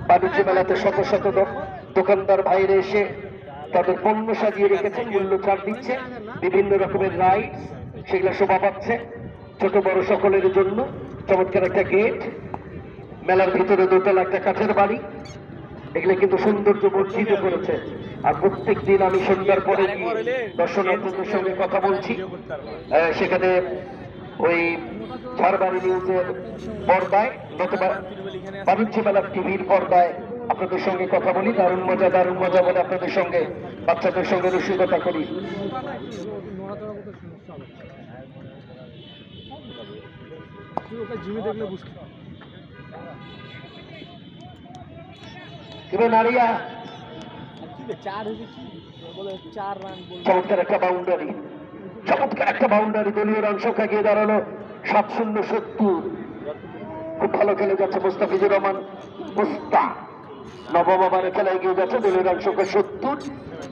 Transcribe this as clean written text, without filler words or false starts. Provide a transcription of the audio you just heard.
বাণিজ্য মেলাতে শত শত দোকানদার ভাইরে এসে তাদের পণ্য সাজিয়ে রেখেছেন, মূল্য ছাড় দিচ্ছে, বিভিন্ন রকমের রাইড সেগুলো শোভা পাচ্ছে ছোট বড় সকলের জন্য। চমৎকার একটা গেট, মেলার ভিতরে দোতলা একটা কাঠের বাড়ি, এগুলো কিন্তু সৌন্দর্য বর্ধিত করেছে। আর প্রত্যেক দিন আমি সন্ধ্যার পরে গিয়ে দর্শনার্থীদের সঙ্গে কথা বলছি, সেখানে ওই ঝাড়বাড়ি নিউজের পর্দায় নতুবা বাণিজ্য মেলার টিভির পর্দায় আপনাদের সঙ্গে কথা বলি। দারুণ মজা বলে আপনাদের সঙ্গে বাচ্চাদের সঙ্গে রসিকতা করি। চমৎকার একটা বাউন্ডারি দলীয় রান সংখ্যা গিয়ে দাঁড়ালো 7-0-70। খুব ভালো খেলে যাচ্ছে মোস্তাফিজুর রহমান মুস্তা, নবম ওভারে খেলায় গিয়ে যাচ্ছে দলীয় রান সংখ্যা 70।